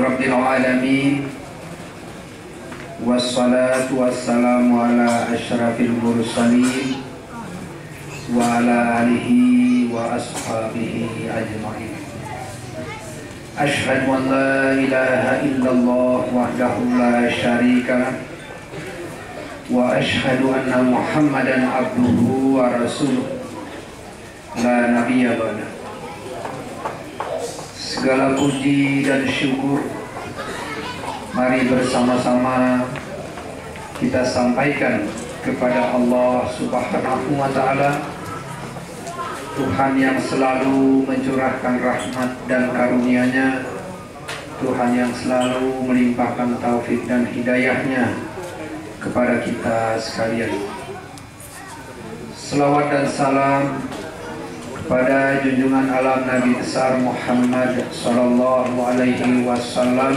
Rabbil Alamin. Wassalatu wassalamu ala asyrafil mursalin wa ala alihi wa ashabihi ajma'in. Asyhadu an la ilaha illallah wahdahu la syarika lah wa asyhadu anna Muhammadan abduhu wa rasuluh la nabiyya ba'da. Segala puji dan syukur mari bersama-sama kita sampaikan kepada Allah Subhanahu wa Ta'ala, Tuhan yang selalu mencurahkan rahmat dan karunia-Nya, Tuhan yang selalu melimpahkan taufik dan hidayah-Nya kepada kita sekalian. Selawat dan salam pada junjungan alam Nabi besar Muhammad sallallahu alaihi wasallam,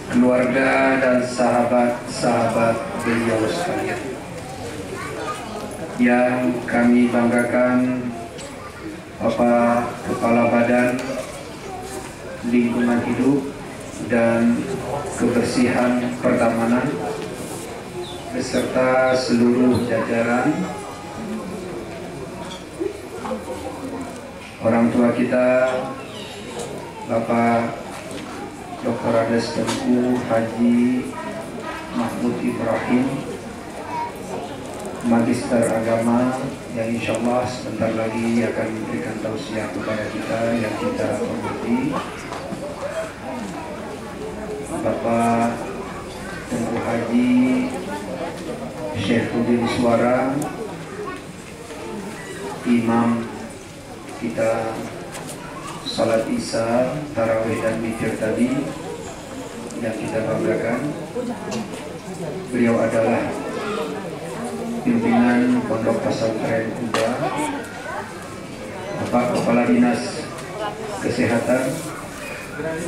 keluarga dan sahabat-sahabat beliau sekalian. Yang kami banggakan Bapak Kepala Badan Lingkungan Hidup dan Kebersihan Pertamanan beserta seluruh jajaran, orang tua kita Bapak Dr. Ades Tengku Haji Mahmud Ibrahim, Magister Agama yang insya Allah sebentar lagi akan memberikan tausiah kepada kita yang kita hormati, Bapak Tengku Haji Syekh Udin Suara, Imam kita salat Isya, Tarawih dan Witir tadi yang kita banggakan. Beliau adalah pimpinan Pondok Pesantren Kuba, Bapak Kepala Dinas Kesehatan,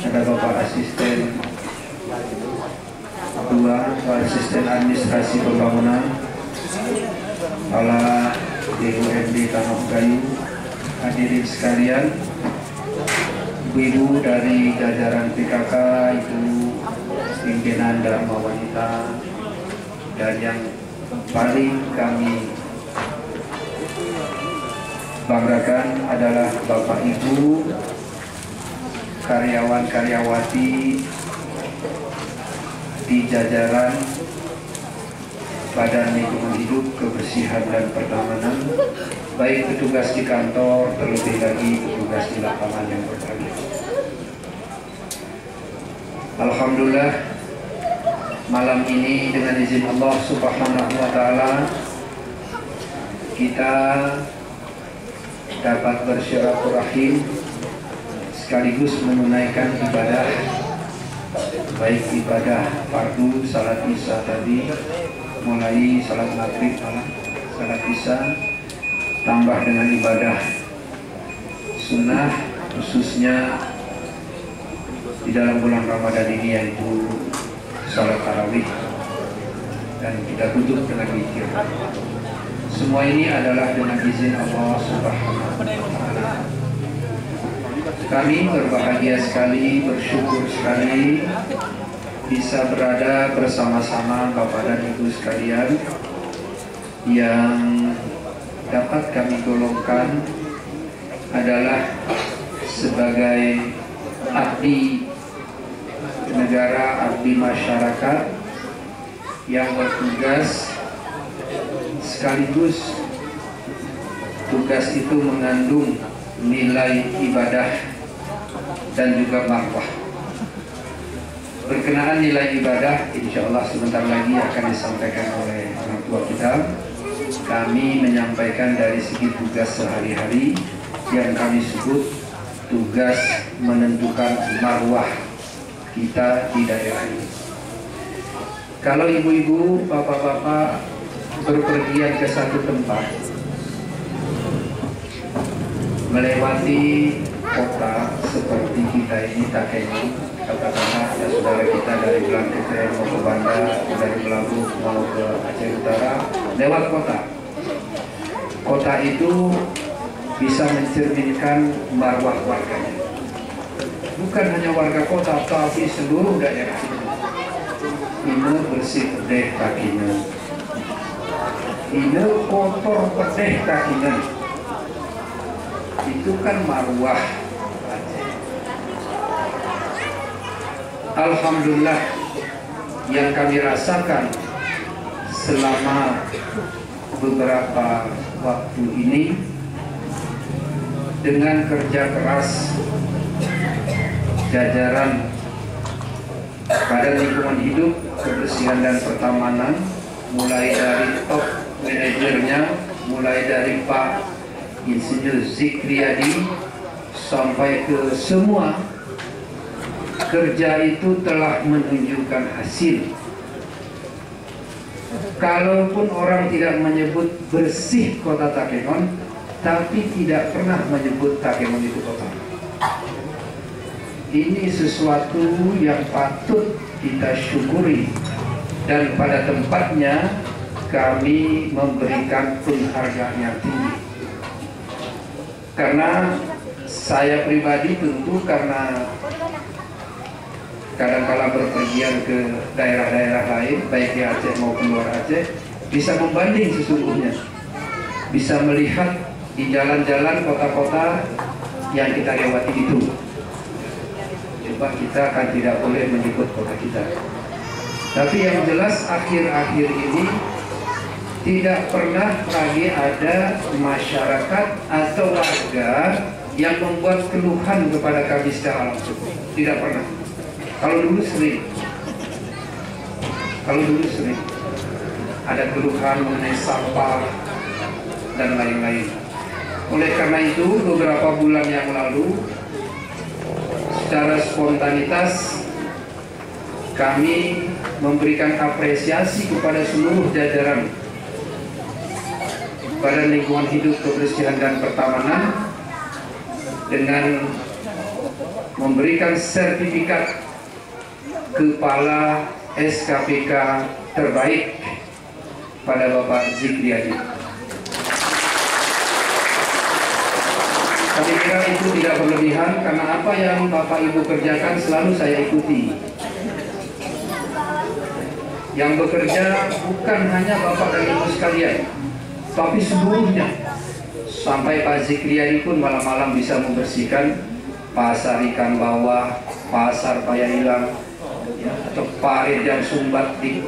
ada Bapak Asisten Asisten Administrasi Pembangunan, Kepala BUMD Tanah Gayu, hadirin sekalian, ibu-ibu dari jajaran PKK, itu pimpinan Dharma Wanita, dan yang paling kami banggakan adalah Bapak Ibu karyawan-karyawati di jajaran Badan Lingkungan Hidup, Kebersihan dan Pertamanan, baik petugas di kantor, terlebih lagi petugas di lapangan yang berkarya. Alhamdulillah, malam ini dengan izin Allah Subhanahu wa Ta'ala kita dapat bersilaturahim sekaligus menunaikan ibadah, baik ibadah fardu salat Isya tadi, mulai salat maghrib, salat Isya, tambah dengan ibadah sunnah khususnya di dalam bulan Ramadan ini, yaitu salat tarawih, dan kita tutup dengan zikir. Semua ini adalah dengan izin Allah Subhanahu wa Ta'ala. Kami berbahagia sekali, bersyukur sekali bisa berada bersama-sama Bapak dan Ibu sekalian yang dapat kami golongkan adalah sebagai abdi negara, abdi masyarakat yang bertugas, sekaligus tugas itu mengandung nilai ibadah dan juga marwah. Berkenaan nilai ibadah, insya Allah sebentar lagi akan disampaikan oleh orang tua kita. Kami menyampaikan dari segi tugas sehari-hari yang kami sebut tugas menentukan marwah kita di daerah ini. Kalau ibu-ibu, bapak-bapak berpergian ke satu tempat, melewati kota seperti kita ini, Takeni, katakanlah ada saudara kita dari Belangkete mau ke Banda, dari Belagu mau ke Aceh Utara, lewat kota. Kota itu bisa mencerminkan marwah warganya. bukan hanya warga kota, tapi seluruh daerah. Ini bersih pedeh kakinya, ini kotor pedeh kakinya. Itu kan marwah Aceh. Alhamdulillah, yang kami rasakan selama beberapa waktu ini, dengan kerja keras jajaran Badan Lingkungan Hidup, Kebersihan dan Pertamanan, mulai dari top manajernya, mulai dari Pak Insinyur Zikriadi sampai ke semua, kerja itu telah menunjukkan hasil. Kalaupun orang tidak menyebut bersih kota Takengon, tapi tidak pernah menyebut Takengon itu kotor. Ini sesuatu yang patut kita syukuri, dan pada tempatnya kami memberikan penghargaan yang tinggi. Karena saya pribadi tentu, karena kadang-kala berpergian ke daerah-daerah lain, baik di Aceh maupun luar Aceh, bisa membanding sesungguhnya, bisa melihat di jalan-jalan kota-kota yang kita lewati itu. Coba kita kan tidak boleh menyebut kota kita, tapi yang jelas akhir-akhir ini tidak pernah lagi ada masyarakat atau warga yang membuat keluhan kepada kami secara langsung. Tidak pernah. Kalau dulu sering ada keluhan mengenai sampah dan lain-lain. Oleh karena itu, beberapa bulan yang lalu, secara spontanitas kami memberikan apresiasi kepada seluruh jajaran Badan Lingkungan Hidup, Kebersihan dan Pertamanan dengan memberikan sertifikat Kepala SKPK terbaik pada Bapak Zikriadi. Kami kira itu tidak berlebihan, karena apa yang Bapak Ibu kerjakan selalu saya ikuti. Yang bekerja bukan hanya Bapak dan Ibu sekalian, tapi seluruhnya. Sampai Pak Zikriadi pun malam-malam bisa membersihkan pasar ikan bawah, pasar Payahilang, ya, atau parit yang sumbat di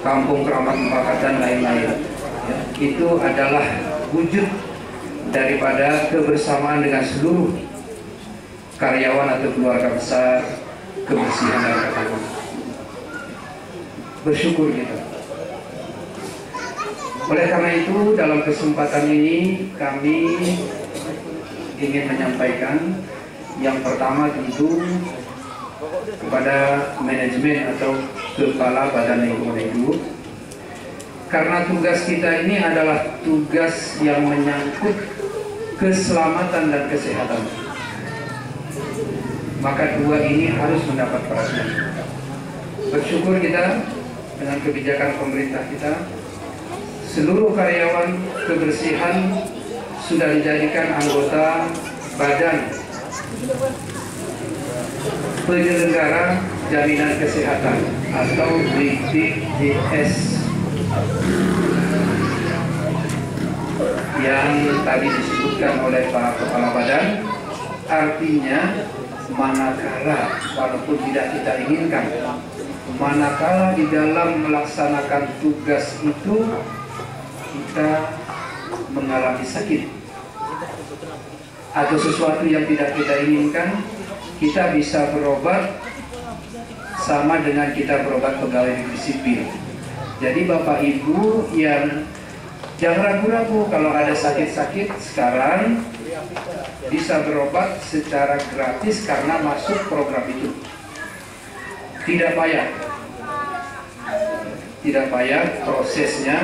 Kampung Keramat Mufakat dan lain-lain. Ya, itu adalah wujud daripada kebersamaan dengan seluruh karyawan atau keluarga besar Kebersihan dan Pertamanan. Bersyukur kita. Oleh karena itu, dalam kesempatan ini kami ingin menyampaikan yang pertama tentu kepada manajemen atau Kepala Badan Lingkungan Hidup, karena tugas kita ini adalah tugas yang menyangkut keselamatan dan kesehatan. Maka dua ini harus mendapat perhatian. Bersyukur kita dengan kebijakan pemerintah kita, seluruh karyawan kebersihan sudah dijadikan anggota Badan Penyelenggara Jaminan Kesehatan atau BPJS, yang tadi disebutkan oleh Pak Kepala Badan. Artinya manakala, walaupun tidak kita inginkan, manakala di dalam melaksanakan tugas itu kita mengalami sakit atau sesuatu yang tidak kita inginkan, kita bisa berobat sama dengan kita berobat pegawai negeri sipil. Jadi Bapak Ibu yang jangan ragu-ragu, kalau ada sakit-sakit sekarang bisa berobat secara gratis karena masuk program itu. Tidak payah, tidak payah prosesnya.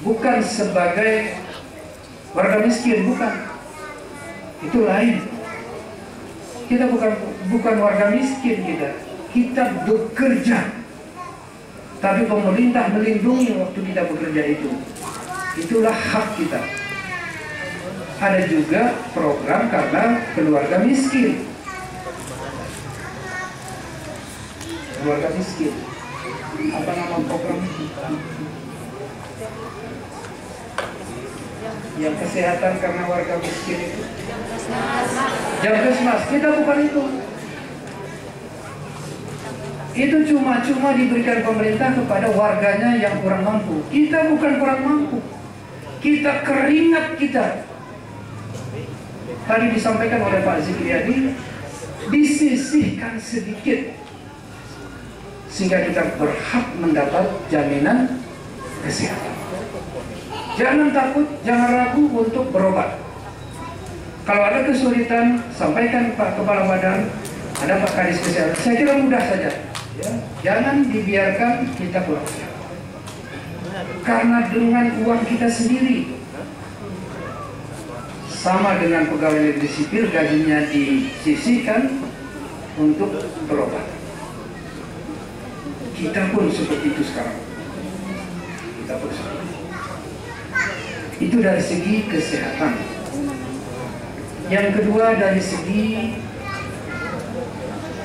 Bukan sebagai warga miskin, bukan. Itu lain. Kita bukan warga miskin, kita bekerja. Tapi pemerintah melindungi waktu kita bekerja itu. Itulah hak kita. ada juga program karena keluarga miskin. Keluarga miskin. Apa nama program itu? Yang kesehatan karena warga miskin itu? Jamkesmas. Kita bukan itu. Itu cuma diberikan pemerintah kepada warganya yang kurang mampu. Kita bukan kurang mampu. Kita keringat kita. Tadi disampaikan oleh Pak Zikriadi, disisihkan sedikit sehingga kita berhak mendapat jaminan kesehatan. Jangan takut, jangan ragu untuk berobat. Kalau ada kesulitan, sampaikan Pak Kepala Badan, ada Pak Kadis Kesehatan. Saya kira mudah saja. Ya, jangan dibiarkan kita kurang sehat. Karena dengan uang kita sendiri, sama dengan pegawai negeri sipil, gajinya disisihkan untuk berobat. Kita pun seperti itu sekarang. Kita pun seperti itu. Itu dari segi kesehatan. Yang kedua dari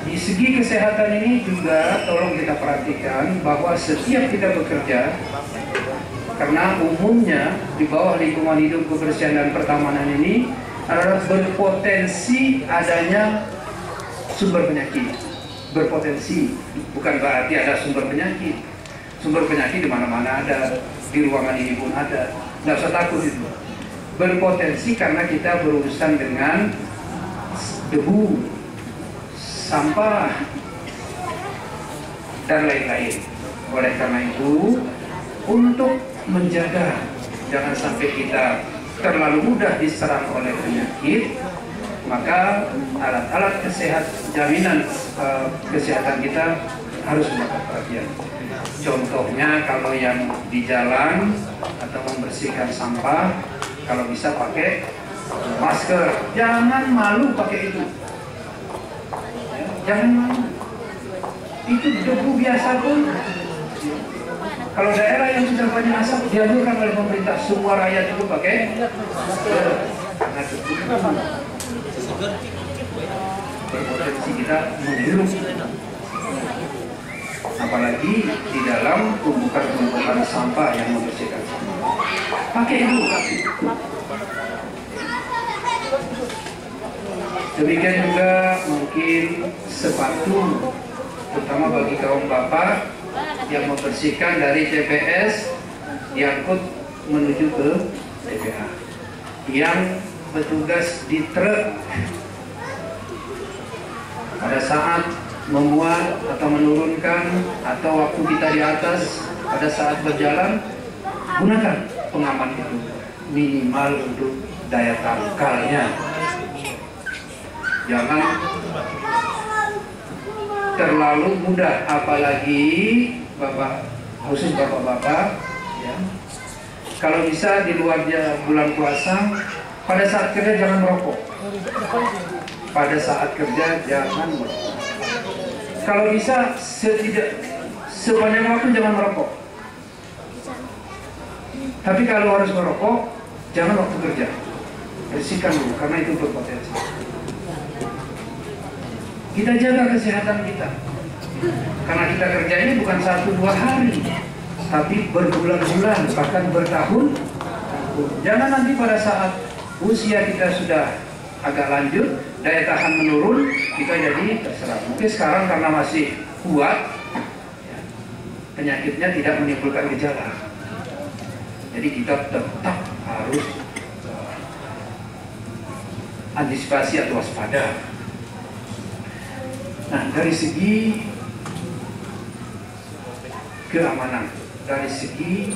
di segi kesehatan ini juga tolong kita perhatikan bahwa setiap kita bekerja, karena umumnya di bawah lingkungan hidup, kebersihan dan pertamanan ini adalah berpotensi adanya sumber penyakit. Berpotensi bukan berarti ada sumber penyakit. Sumber penyakit di mana-mana ada, di ruangan ini pun ada. Nggak usah takut itu. Berpotensi karena kita berurusan dengan debu, sampah, dan lain-lain. Oleh karena itu, untuk menjaga jangan sampai kita terlalu mudah diserang oleh penyakit, maka alat-alat jaminan kesehatan kita harus mendapat perhatian. Contohnya kalau yang di jalan atau membersihkan sampah, kalau bisa pakai masker. Jangan malu pakai itu. Jangan malu. Itu debu biasa pun. Kalau daerah yang sudah banyak asap, dianjurkan oleh pemerintah semua rakyat itu pakai masker. Berpotensi kita menghirup, apalagi di dalam tumpukan sampah yang membersihkan sampah. Pakai itu. Demikian juga mungkin sepatu, terutama bagi kaum bapak yang membersihkan dari TPS diangkut menuju ke TPA, yang bertugas di truk pada saat memuat atau menurunkan, atau waktu kita di atas pada saat berjalan, gunakan pengaman itu minimal untuk daya tangkalnya. Jangan terlalu mudah, apalagi khusus bapak-bapak ya. Kalau bisa di luar bulan puasa, pada saat kerja jangan merokok. Pada saat kerja jangan merokok. Kalau bisa sepanjang waktu jangan merokok. Tapi kalau harus merokok, jangan waktu kerja. Bersihkan dulu, karena itu berpotensi. Kita jaga kesehatan kita, karena kita kerja ini bukan 1-2 hari, tapi berbulan-bulan, bahkan bertahun. Jangan nanti pada saat usia kita sudah agak lanjut, daya tahan menurun, kita jadi terserang. Mungkin sekarang karena masih kuat, penyakitnya tidak menimbulkan gejala. Jadi kita tetap harus antisipasi atau waspada. Nah, dari segi keamanan, dari segi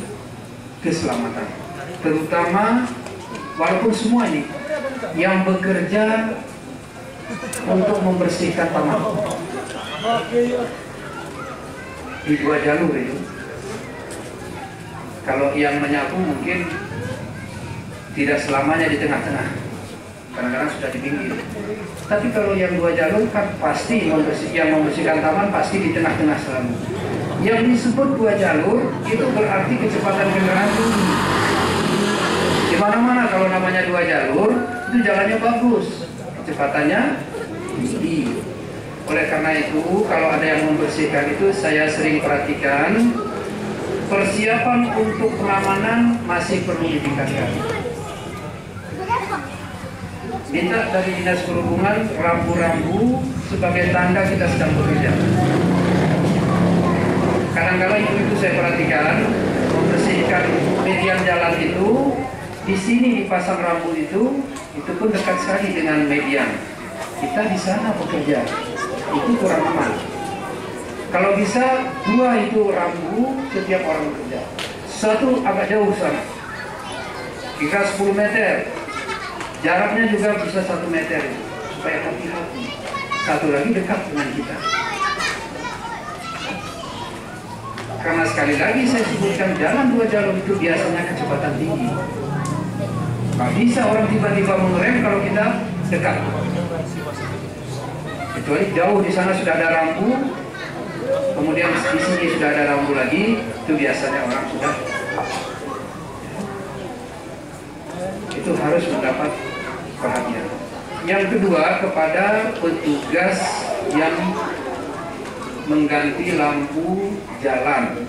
keselamatan, terutama walaupun semua ini yang bekerja untuk membersihkan taman di 2 jalur itu, kalau yang menyapu mungkin tidak selamanya di tengah-tengah, kadang-kadang sudah di pinggir. Tapi kalau yang 2 jalur kan pasti yang membersihkan taman pasti di tengah-tengah selalu. Yang disebut 2 jalur itu berarti kecepatan kendaraan tinggi. Di mana-mana kalau namanya 2 jalur, itu jalannya bagus, kecepatannya tinggi. Oleh karena itu, kalau ada yang membersihkan itu, saya sering perhatikan, persiapan untuk pengamanan masih perlu ditingkatkan. Minta dari Dinas Perhubungan rambu-rambu sebagai tanda kita sedang bekerja. Kadang-kadang itu saya perhatikan, membersihkan median jalan itu, di sini dipasang rambu itu pun dekat sekali dengan median. Kita di sana bekerja, itu kurang aman. Kalau bisa 2 itu rambu setiap orang bekerja. 1 agak jauh sana, kira 10 meter. Jaraknya juga bisa 1 meter, supaya hati-hati. 1 lagi dekat dengan kita. Karena sekali lagi saya sebutkan, jalan 2 jalur itu biasanya kecepatan tinggi. Nggak bisa orang tiba-tiba mengerem kalau kita dekat. Kecuali jauh, di sana sudah ada rambu, kemudian di sini sudah ada rambu lagi, itu biasanya orang sudah. Itu harus mendapat perhatian. Yang kedua, kepada petugas yang mengganti lampu jalan.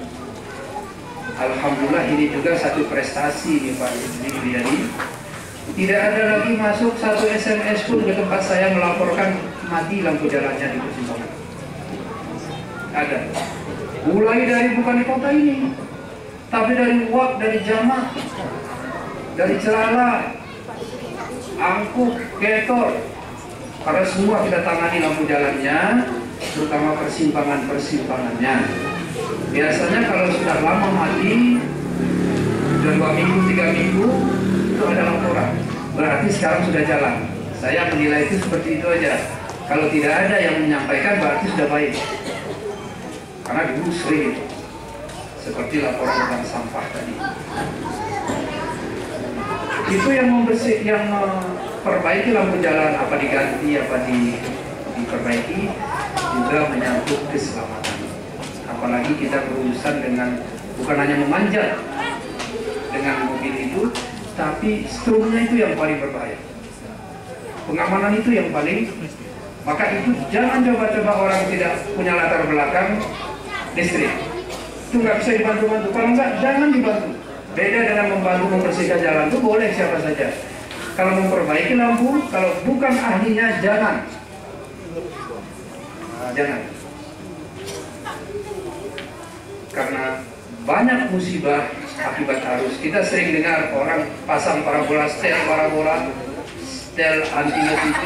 Alhamdulillah ini juga satu prestasi nih Pak Yudi. Tidak ada lagi masuk 1 SMS pun ke tempat saya melaporkan mati lampu jalannya di persimpangan. Ada. Mulai dari bukan di kota ini, tapi dari Wak, dari Jamak, dari Celala, Angkuk, Ketor, karena semua kita tangani lampu jalannya, terutama persimpangannya. Biasanya kalau sudah lama mati, sudah 2 minggu, 3 minggu, itu ada laporan. Berarti sekarang sudah jalan. Saya menilai itu seperti itu aja. Kalau tidak ada yang menyampaikan, berarti sudah baik. Karena dulu sering, seperti laporan tentang sampah tadi. Itu yang memperbaiki lampu jalan, apa diganti, apa diperbaiki, juga menyangkut keselamatan. Apalagi kita berurusan dengan, bukan hanya memanjat dengan mobil itu, tapi strumnya itu yang paling berbahaya. Pengamanan itu yang paling, maka itu jangan coba-coba orang tidak punya latar belakang listrik. Itu nggak bisa dibantu-bantu. Kalau nggak, jangan dibantu. Beda dengan membantu membersihkan jalan itu boleh siapa saja. Kalau memperbaiki lampu, kalau bukan ahlinya, jangan. Jangan. Karena banyak musibah akibat arus. Kita sering dengar orang pasang parabola, setel antena TV,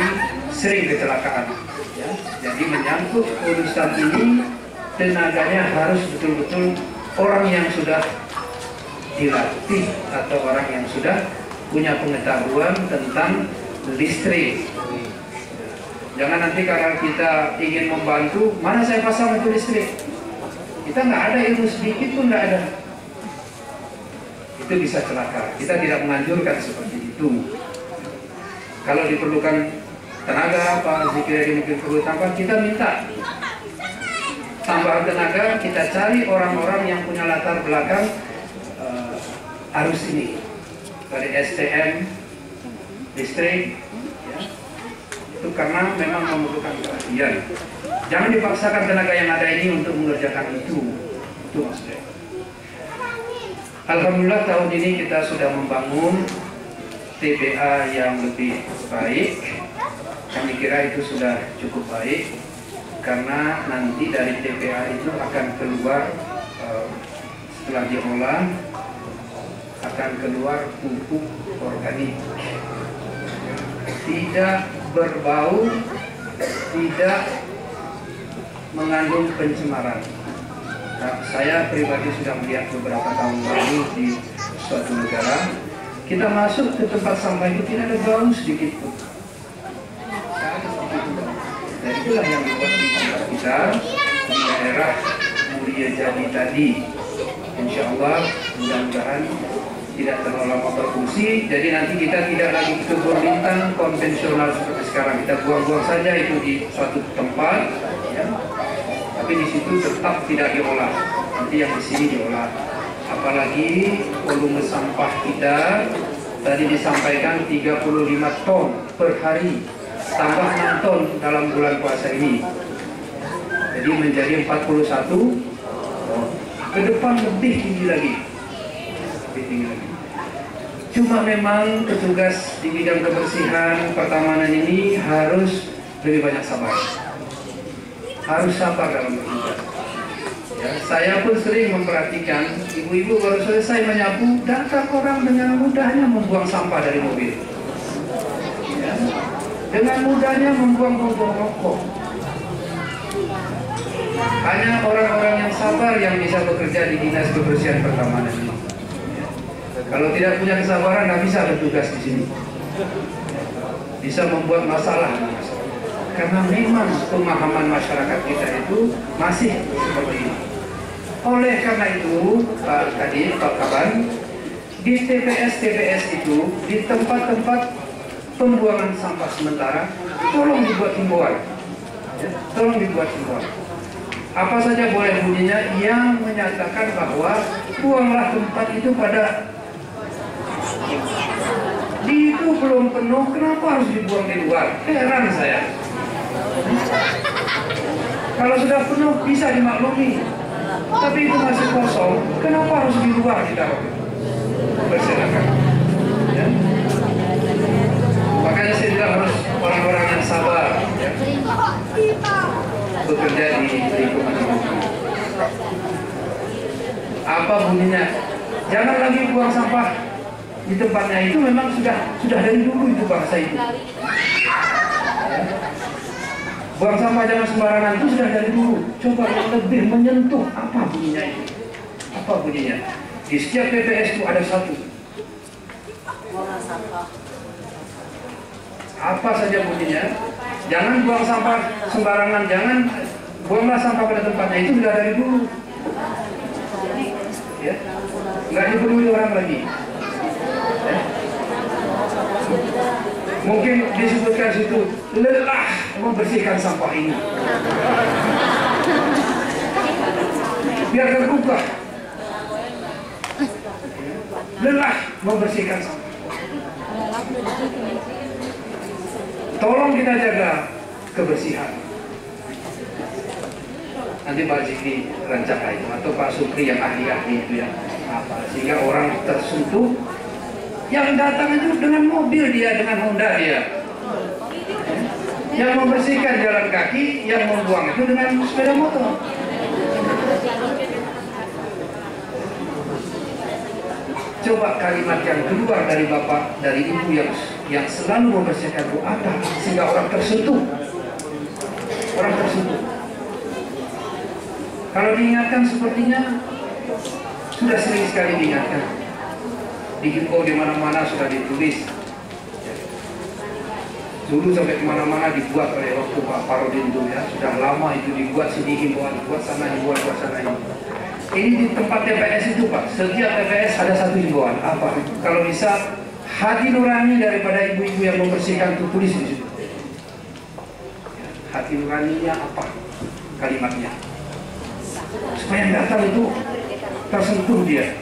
sering kecelakaan. Ya. Jadi menyangkut urusan ini, tenaganya harus betul-betul orang yang sudah dilatih atau orang yang sudah punya pengetahuan tentang listrik. Jangan nanti karena kita ingin membantu, mana saya pasang itu listrik. Kita nggak ada ilmu sedikit pun nggak ada. Itu bisa celaka. Kita tidak menganjurkan seperti itu. Kalau diperlukan tenaga, Pak Zikri mungkin perlu tambah, kita minta tambahan tenaga. Kita cari orang-orang yang punya latar belakang arus ini, dari STM, listrik, ya. Itu karena memang memerlukan perhatian. Jangan dipaksakan tenaga yang ada ini untuk mengerjakan itu maksudnya. Alhamdulillah tahun ini kita sudah membangun TPA yang lebih baik. Kami kira itu sudah cukup baik, karena nanti dari TPA itu akan keluar, setelah diolah, akan keluar pupuk organik, tidak berbau, tidak mengandung pencemaran. Nah, saya pribadi sudah melihat beberapa tahun lalu di suatu negara, kita masuk ke tempat sampah itu tidak ada bau sedikit pun. Dan itulah yang dibuat di tempat kita di daerah Mulia Jadi tadi. Insya Allah mudah-mudahan tidak terlalu lama berfungsi, jadi nanti kita tidak lagi ke Lintang konvensional seperti sekarang. Kita buang-buang saja itu di suatu tempat, ya. Tapi di situ tetap tidak diolah. Nanti yang di sini diolah. Apalagi volume sampah kita tadi disampaikan 35 ton per hari, tambah 6 ton dalam bulan puasa ini. Jadi menjadi 41 ton. Ke depan lebih tinggi lagi. Lebih tinggi lagi. Cuma memang petugas di bidang kebersihan pertamanan ini harus lebih banyak sabar. Harus sabar dalam bertugas. Ya, saya pun sering memperhatikan ibu-ibu baru selesai menyapu, datang orang dengan mudahnya membuang sampah dari mobil. Ya, dengan mudahnya membuang botol rokok. Hanya orang-orang yang sabar yang bisa bekerja di dinas kebersihan pertamanan ini. Kalau tidak punya kesabaran, nggak bisa bertugas di sini. Bisa membuat masalah. Karena memang pemahaman masyarakat kita itu masih seperti ini. Oleh karena itu, Pak Kadif, Pak Kaban, di TPS-TPS itu, di tempat-tempat pembuangan sampah sementara, tolong dibuat himbauan. Tolong dibuat himbauan. Apa saja boleh bunyinya yang menyatakan bahwa buanglah tempat itu pada itu belum penuh, kenapa harus dibuang di luar? Heran saya. Kalau sudah penuh bisa dimaklumi, tapi itu masih kosong, kenapa harus di luar ditaruh? Bersilakan. Ya. Makanya saya bilang harus orang-orang yang sabar, ya, bekerja di lingkungan ini. Apa bunyinya? Jangan lagi buang sampah di tempatnya, itu memang sudah dari dulu itu bangsa itu. Ya. Buang sampah jangan sembarangan itu sudah dari dulu. Coba yang lebih menyentuh, apa bunyinya itu? Apa bunyinya? Di setiap TPS itu ada satu. Apa saja bunyinya? Jangan buang sampah sembarangan, jangan buanglah sampah pada tempatnya, itu sudah dari dulu. Ya, nggak dipenuhi orang lagi. Ya. Mungkin disebutkan situ lelah membersihkan sampah ini. Biar terbuka. Lelah membersihkan sampah. Tolong kita jaga kebersihan. Nanti Pak Zikri rancangkan atau Pak Supri yang ahli-ahli itu yang apa, sehingga orang tersentuh. Yang datang itu dengan mobil dia, dengan Honda dia. Yang membersihkan jalan kaki, yang membuang itu dengan sepeda motor. Coba kalimat yang keluar dari Bapak, dari Ibu yang selalu membersihkan itu apa, sehingga orang tersentuh. Orang tersentuh. Kalau diingatkan sepertinya sudah sering sekali diingatkan. Dihimbau di mana-mana sudah ditulis. Dulu sampai kemana-mana dibuat oleh waktu Pak Parodin itu ya, sudah lama itu dibuat sini himbauan, buat sana himbauan, buat sana himbauan. Ini di tempat TPS itu Pak, setiap TPS ada satu himbauan. Apa? Kalau bisa hati nurani daripada ibu-ibu yang membersihkan itu tulis di situ. Hati nuraninya apa? Kalimatnya. Supaya yang datang itu tersentuh dia.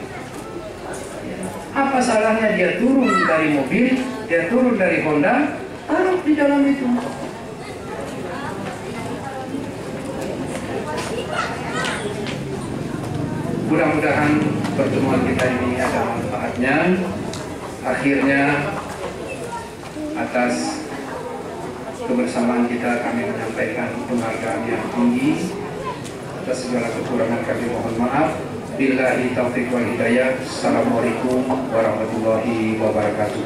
Apa salahnya dia turun dari mobil, dia turun dari Honda, taruh di dalam itu. Mudah-mudahan pertemuan kita ini ada manfaatnya. Akhirnya atas kebersamaan kita kami menyampaikan penghargaan yang tinggi. Atas segala kekurangan kami mohon maaf. Billahi taufiq wal hidayah. Assalamualaikum warahmatullahi wabarakatuh.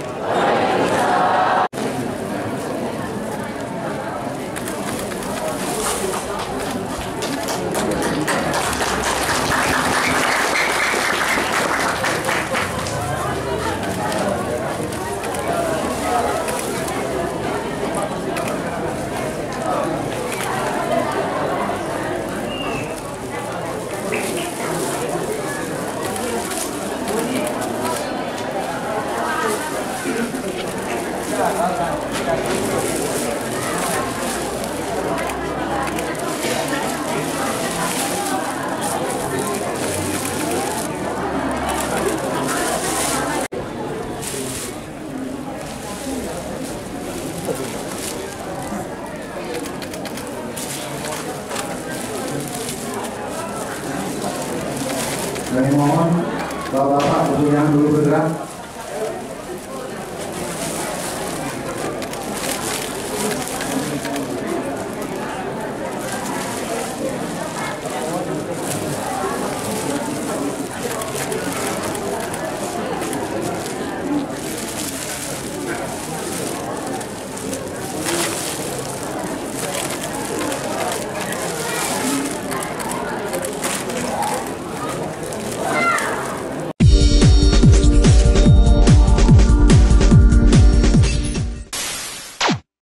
Kami mohon Bapak-bapak jangan dulu bergerak.